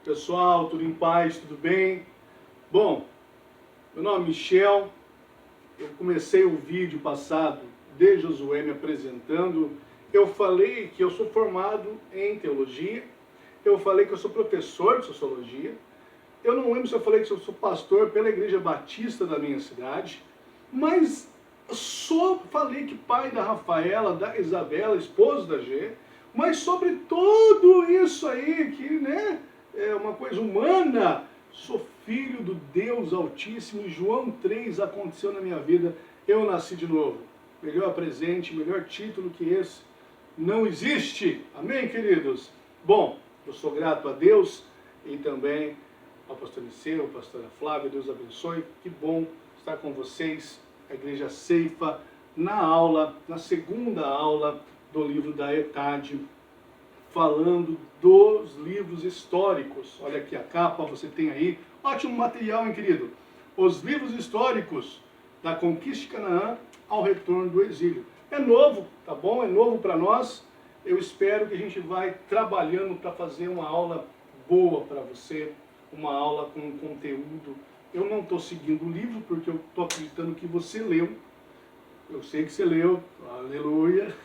Pessoal, tudo em paz, tudo bem? Bom, meu nome é Michel, eu comecei o vídeo passado de Josué me apresentando. Eu falei que eu sou formado em teologia, eu falei que eu sou professor de sociologia, eu não lembro se eu falei que eu sou pastor pela Igreja Batista da minha cidade, mas só falei que pai da Rafaela, da Isabela, esposo da G, mas sobre tudo isso aí que, né, é uma coisa humana, sou filho do Deus Altíssimo. João 3 aconteceu na minha vida, eu nasci de novo. Melhor presente, melhor título que esse não existe. Amém, queridos? Bom, eu sou grato a Deus e também ao pastor Liceu, a pastora Flávia, Deus abençoe. Que bom estar com vocês, a Igreja Ceifa, na aula, na segunda aula do livro da ETAD, falando dos livros históricos. Olha aqui a capa, você tem aí. Ótimo material, hein, querido? Os livros históricos da conquista de Canaã ao retorno do exílio. É novo, tá bom? É novo para nós. Eu espero que a gente vai trabalhando para fazer uma aula boa para você, uma aula com conteúdo. Eu não estou seguindo o livro porque eu estou acreditando que você leu. Eu sei que você leu, aleluia.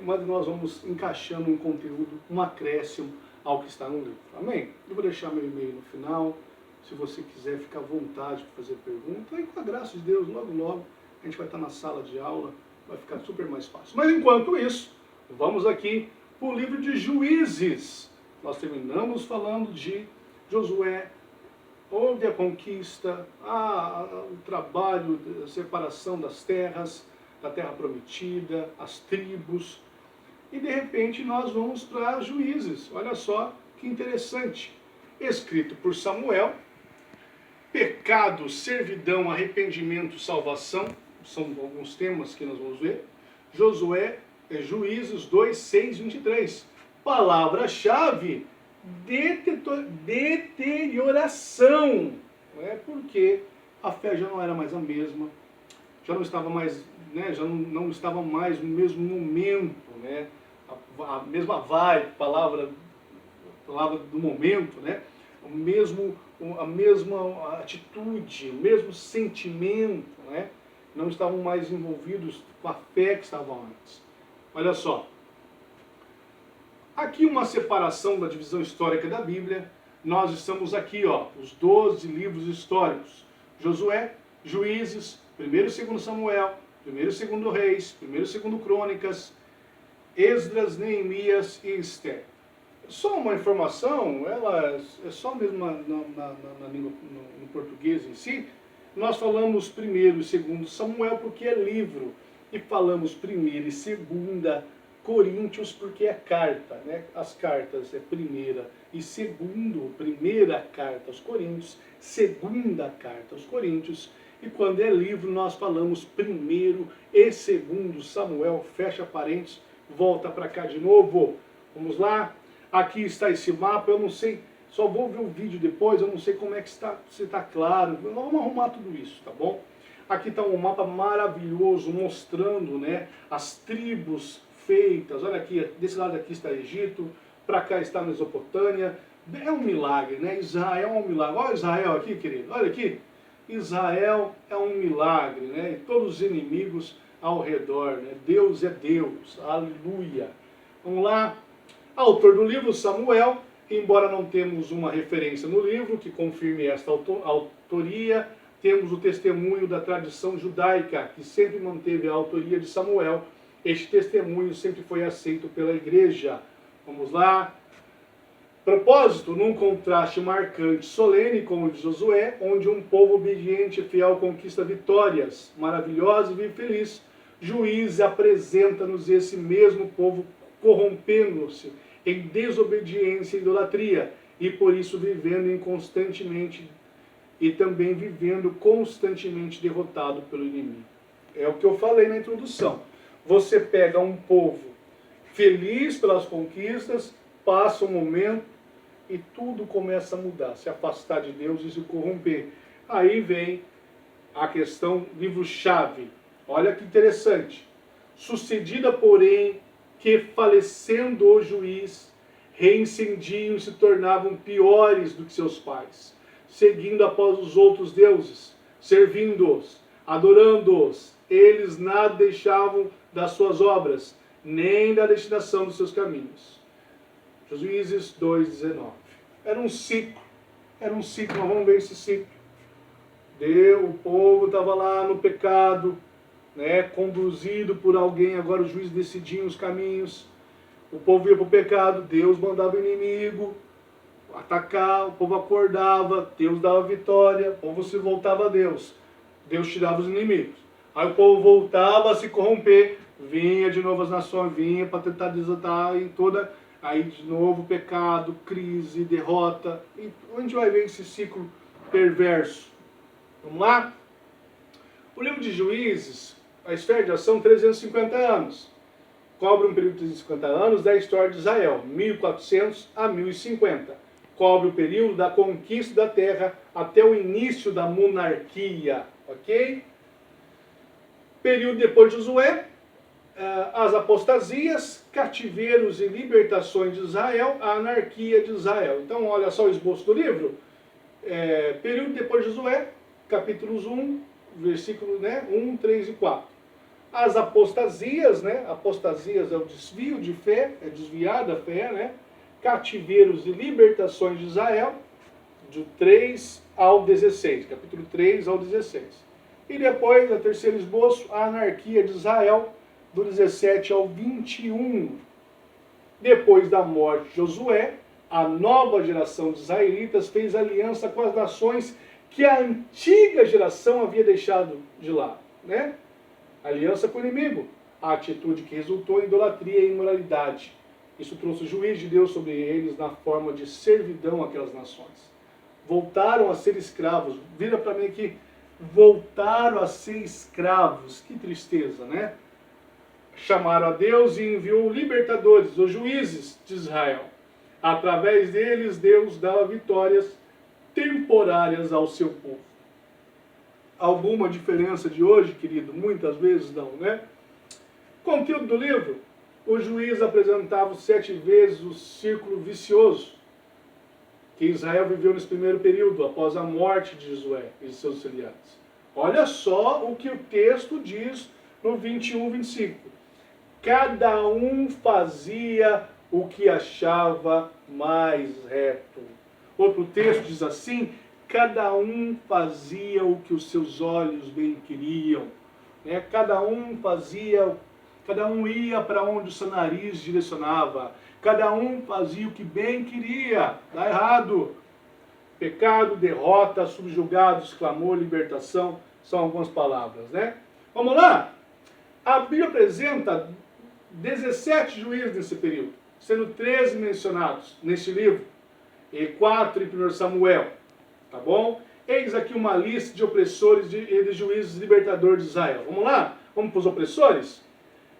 Mas nós vamos encaixando um conteúdo, um acréscimo ao que está no livro. Amém? Eu vou deixar meu e-mail no final. Se você quiser, fica à vontade para fazer pergunta. E com a graça de Deus, logo, logo, a gente vai estar na sala de aula. Vai ficar super mais fácil. Mas enquanto isso, vamos aqui para o livro de Juízes. Nós terminamos falando de Josué. Houve a conquista, o trabalho, a separação das terras, da terra prometida, as tribos. E de repente nós vamos para Juízes. Olha só que interessante. Escrito por Samuel, pecado, servidão, arrependimento, salvação. São alguns temas que nós vamos ver. Josué, Juízes 2, 6, 23. Palavra-chave: deterioração, porque a fé já não era mais a mesma, já não estava mais, já não estava mais no mesmo momento, a mesma vibe, palavra do momento, a mesma atitude, o mesmo sentimento, não estavam mais envolvidos com a fé que estavam antes. Olha só. Aqui uma separação da divisão histórica da Bíblia. Nós estamos aqui, os 12 livros históricos. Josué, Juízes, 1º e 2º Samuel, 1º e 2º Reis, 1º e 2º Crônicas, Esdras, Neemias e Esther. Só uma informação, ela é só mesmo na língua, no português em si. Nós falamos 1º e 2º Samuel porque é livro, e falamos 1ª e 2ª Coríntios porque é carta, As cartas é 1ª e 2º, 1ª carta aos Coríntios, 2ª carta aos Coríntios, e quando é livro nós falamos 1º e 2º Samuel, fecha parênteses, volta para cá de novo. Vamos lá? Aqui está esse mapa, eu não sei, só vou ver o vídeo depois, eu não sei como é que está, se está claro, vamos arrumar tudo isso, tá bom? Aqui está um mapa maravilhoso mostrando, as tribos feitas. Olha aqui, desse lado aqui está Egito, para cá está a Mesopotâmia. É um milagre, Israel é um milagre. Olha Israel aqui, querido, olha aqui. Israel é um milagre, E todos os inimigos ao redor, Deus é Deus, aleluia. Vamos lá. Autor do livro, Samuel, embora não temos uma referência no livro que confirme esta autoria, temos o testemunho da tradição judaica, que sempre manteve a autoria de Samuel. Este testemunho sempre foi aceito pela igreja. Vamos lá. Propósito, num contraste marcante, solene com o de Josué, onde um povo obediente e fiel conquista vitórias maravilhosas e vive feliz. Juízes apresenta-nos esse mesmo povo corrompendo-se em desobediência e idolatria, e por isso vivendo inconstantemente e também vivendo constantemente derrotado pelo inimigo. É o que eu falei na introdução. Você pega um povo feliz pelas conquistas, passa um momento e tudo começa a mudar, se afastar de Deus e se corromper. Aí vem a questão, livro-chave. Olha que interessante. Sucedida, porém, que falecendo o juiz, reincendiam e se tornavam piores do que seus pais, seguindo após os outros deuses, servindo-os, adorando-os. Eles nada deixavam das suas obras, nem da destinação dos seus caminhos. Juízes 2:19. Era um ciclo, nós vamos ver esse ciclo. O povo estava lá no pecado, né, conduzido por alguém, agora os juízes decidiam os caminhos. O povo ia para o pecado, Deus mandava o inimigo atacar, o povo acordava, Deus dava vitória, o povo se voltava a Deus, Deus tirava os inimigos. Aí o povo voltava a se corromper, vinha de novo as nações, vinha para tentar desatar em toda... Aí de novo pecado, crise, derrota. E onde vai ver esse ciclo perverso? Vamos lá? O livro de Juízes, a esfera de ação, 350 anos. Cobre um período de 350 anos da história de Israel, 1400 a 1050. Cobre o período da conquista da terra até o início da monarquia. Ok? Período depois de Josué, as apostasias, cativeiros e libertações de Israel, a anarquia de Israel. Então, olha só o esboço do livro. Período depois de Josué, capítulos 1, versículos 1, 3 e 4. As apostasias, apostasias é o desvio de fé, é desviar da fé, cativeiros e libertações de Israel, do 3 ao 16, capítulo 3 ao 16. E depois, a terceiro esboço, a anarquia de Israel, do 17 ao 21. Depois da morte de Josué, a nova geração de israelitas fez aliança com as nações que a antiga geração havia deixado de lado. Aliança com o inimigo, a atitude que resultou em idolatria e imoralidade. Isso trouxe o juízo de Deus sobre eles na forma de servidão àquelas nações. Voltaram a ser escravos. Vira para mim aqui. Voltaram a ser escravos. Que tristeza, né? Chamaram a Deus e enviou libertadores, os juízes de Israel. Através deles, Deus dava vitórias temporárias ao seu povo. Alguma diferença de hoje, querido? Muitas vezes não, né? Conteúdo do livro. O juiz apresentava 7 vezes o círculo vicioso que Israel viveu nesse primeiro período, após a morte de Josué e de seus auxiliares. Olha só o que o texto diz no 21, 25. Cada um fazia o que achava mais reto. Outro texto diz assim: cada um fazia o que os seus olhos bem queriam. Cada um ia para onde o seu nariz direcionava. Cada um fazia o que bem queria. Dá errado. Pecado, derrota, subjugados, clamor, libertação, são algumas palavras, Vamos lá? A Bíblia apresenta 17 juízes nesse período, sendo 13 mencionados neste livro, e 4 em 1 Samuel, tá bom? Eis aqui uma lista de opressores e de juízes libertadores de Israel. Vamos lá? Vamos para os opressores?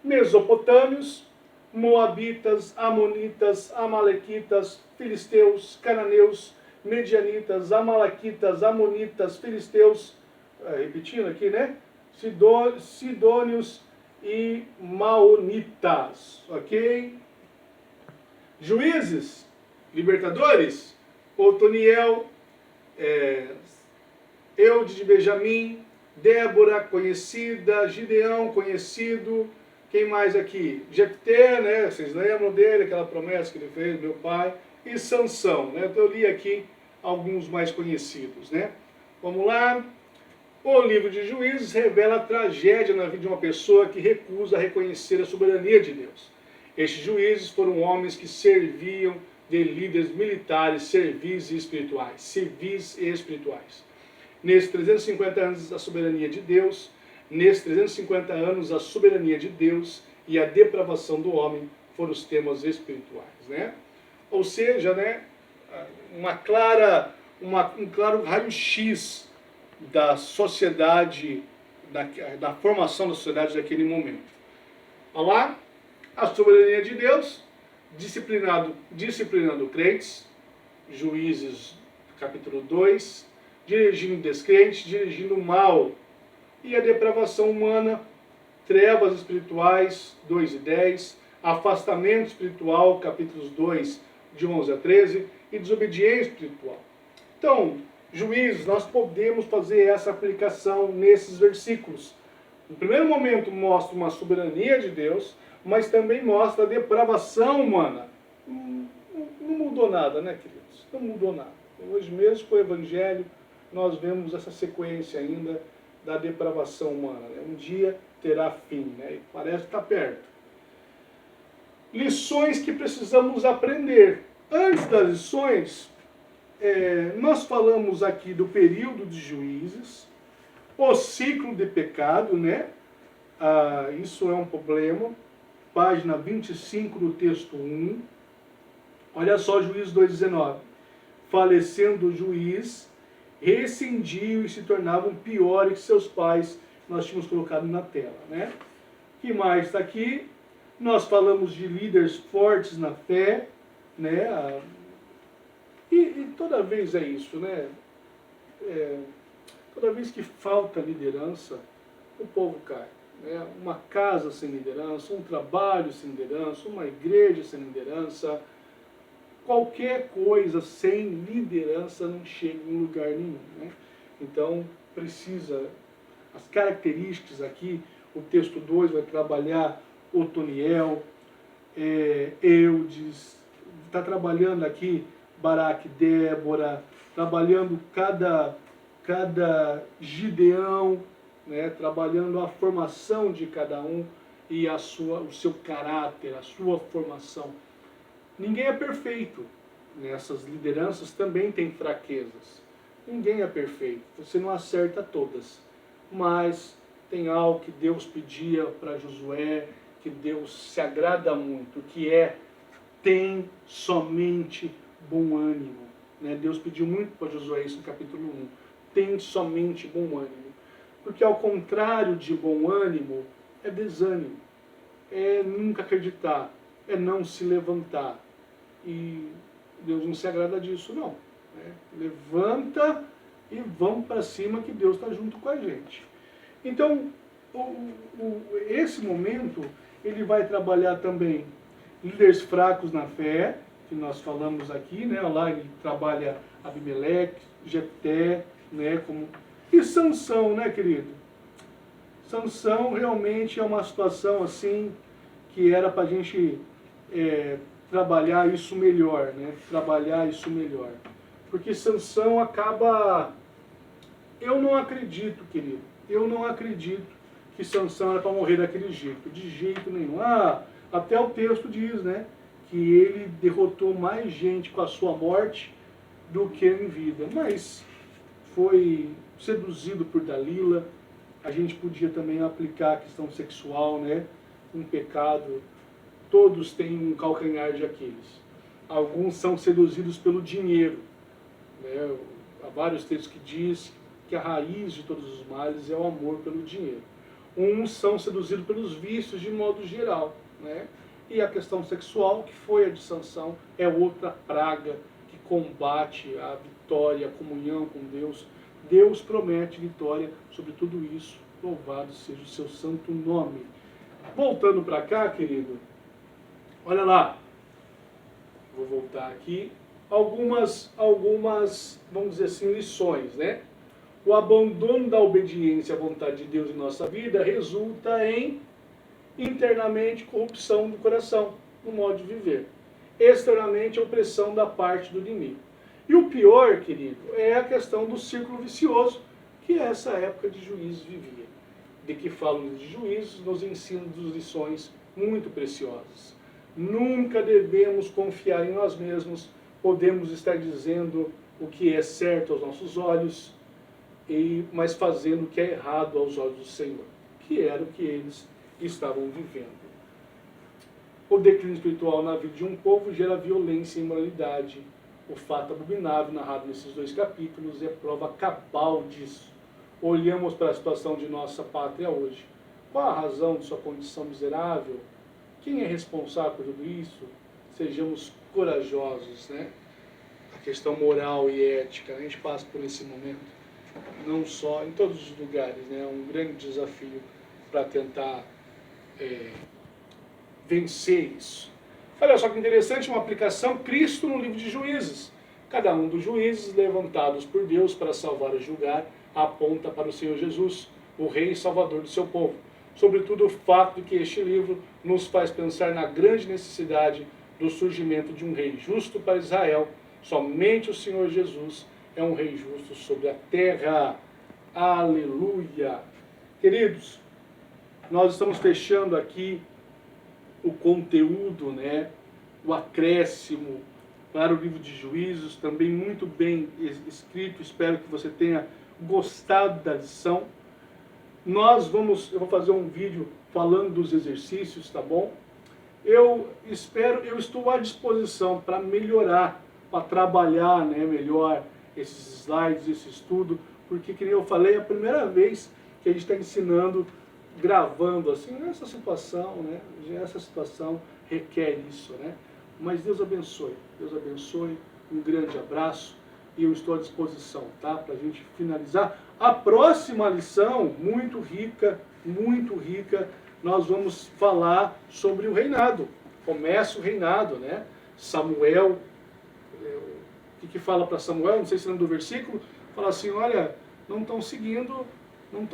Mesopotâmios, Moabitas, Amonitas, Amalequitas, Filisteus, Cananeus, Medianitas, Amalequitas, Amonitas, Filisteus, repetindo aqui, Sidônios e Maonitas, ok? Juízes, libertadores, Otoniel, Eude de Benjamim, Débora, conhecida, Gideão, conhecido, quem mais aqui? Jefté, vocês lembram dele, aquela promessa que ele fez, meu pai, e Sansão, Então eu li aqui alguns mais conhecidos, Vamos lá. O livro de Juízes revela a tragédia na vida de uma pessoa que recusa reconhecer a soberania de Deus. Estes juízes foram homens que serviam de líderes militares, civis e espirituais. Nesses 350 anos, a soberania de Deus, e a depravação do homem foram os temas espirituais, Ou seja, um claro raio-x da sociedade, da formação da sociedade daquele momento. Olha lá, a soberania de Deus, disciplinando crentes, Juízes capítulo 2, dirigindo descrentes, dirigindo o mal, e a depravação humana, trevas espirituais, 2 e 10, afastamento espiritual, capítulos 2, de 11 a 13, e desobediência espiritual. Então, Juízes, nós podemos fazer essa aplicação nesses versículos. No primeiro momento mostra uma soberania de Deus, mas também mostra a depravação humana. Não mudou nada, né, queridos? Não mudou nada. Hoje mesmo com o Evangelho, nós vemos essa sequência ainda da depravação humana. Né? Um dia terá fim, né? E parece que está perto. Lições que precisamos aprender. Antes das lições, nós falamos aqui do período de Juízes, o ciclo de pecado, né? Isso é um problema. Página 25 do texto 1. Olha só, Juízes 2,19. Falecendo o juiz, rescindiam e se tornavam piores que seus pais. Nós tínhamos colocado na tela, né? O que mais está aqui? Nós falamos de líderes fortes na fé, né? E toda vez é isso, né? Toda vez que falta liderança, o povo cai. Né? Uma casa sem liderança, um trabalho sem liderança, uma igreja sem liderança, qualquer coisa sem liderança não chega em lugar nenhum. Né? Então, precisa, as características aqui, o texto 2 vai trabalhar Otoniel, Eudes, está trabalhando aqui Baraque, Débora, trabalhando cada Gideão, né, trabalhando a formação de cada um e o seu caráter, a sua formação. Ninguém é perfeito. Nessas lideranças também tem fraquezas. Ninguém é perfeito. Você não acerta todas. Mas tem algo que Deus pedia para Josué, que Deus se agrada muito, que tem somente bom ânimo. Né? Deus pediu muito para Josué isso no capítulo 1. Tem somente bom ânimo. Porque ao contrário de bom ânimo, é desânimo. É nunca acreditar. É não se levantar. E Deus não se agrada disso, não. Né? Levanta e vamos para cima que Deus está junto com a gente. Então, esse momento, ele vai trabalhar também líderes fracos na fé, que nós falamos aqui, né? Lá ele trabalha Abimeleque, Jefté, né? E Sansão, né, querido? Sansão realmente é uma situação assim que era para a gente trabalhar isso melhor, né? Trabalhar isso melhor. Porque Sansão acaba... Eu não acredito, querido. Eu não acredito que Sansão era para morrer daquele jeito. De jeito nenhum. Até o texto diz, né? Que ele derrotou mais gente com a sua morte do que em vida. Mas foi seduzido por Dalila. A gente podia também aplicar a questão sexual, né? Um pecado. Todos têm um calcanhar de Aquiles. Alguns são seduzidos pelo dinheiro. Né? Há vários textos que diz que a raiz de todos os males é o amor pelo dinheiro. Uns são seduzidos pelos vícios de modo geral. Né? E a questão sexual, que foi a de Sansão, é outra praga que combate a vitória, a comunhão com Deus. Deus promete vitória sobre tudo isso. Louvado seja o seu santo nome. Voltando para cá, querido, olha lá. Vou voltar aqui. Algumas, vamos dizer assim, lições, né? O abandono da obediência à vontade de Deus em nossa vida resulta em, internamente, corrupção do coração, no modo de viver. Externamente, opressão da parte do inimigo. E o pior, querido, é a questão do círculo vicioso que essa época de Juízes vivia. De que falo de Juízes, nos ensina lições muito preciosas. Nunca devemos confiar em nós mesmos. Podemos estar dizendo o que é certo aos nossos olhos, mas fazendo o que é errado aos olhos do Senhor, que era o que eles estavam vivendo. O declínio espiritual na vida de um povo gera violência e imoralidade. O fato abominável narrado nesses 2 capítulos é prova cabal disso. Olhamos para a situação de nossa pátria hoje. Qual a razão de sua condição miserável? Quem é responsável por tudo isso? Sejamos corajosos, né? A questão moral e ética, a gente passa por esse momento. Não só, em todos os lugares, né? É um grande desafio para tentar vencer isso. Olha só que interessante, uma aplicação, Cristo no livro de Juízes. Cada um dos juízes levantados por Deus para salvar e julgar aponta para o Senhor Jesus, o Rei e Salvador do seu povo. Sobretudo o fato de que este livro nos faz pensar na grande necessidade do surgimento de um Rei justo para Israel. Somente o Senhor Jesus é um Rei justo sobre a terra. Aleluia! Queridos, nós estamos fechando aqui o conteúdo, né, o acréscimo para o livro de Juízos, também muito bem escrito, espero que você tenha gostado da lição. Eu vou fazer um vídeo falando dos exercícios, tá bom? Eu estou à disposição para melhorar, para trabalhar, né, melhor esses slides, esse estudo, porque, como eu falei, é a primeira vez que a gente está ensinando, gravando assim, nessa situação, né? Essa situação requer isso, né? Mas Deus abençoe, um grande abraço e eu estou à disposição, tá? Para a gente finalizar. A próxima lição, muito rica, nós vamos falar sobre o reinado. Começa o reinado, né? Samuel, o que fala para Samuel? Não sei se lembra do versículo, fala assim, olha, não estão seguindo,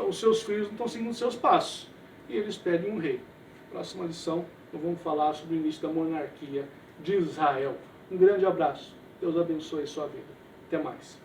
os seus filhos não estão seguindo os seus passos. E eles pedem um rei. Próxima lição, nós vamos falar sobre o início da monarquia de Israel. Um grande abraço. Deus abençoe a sua vida. Até mais.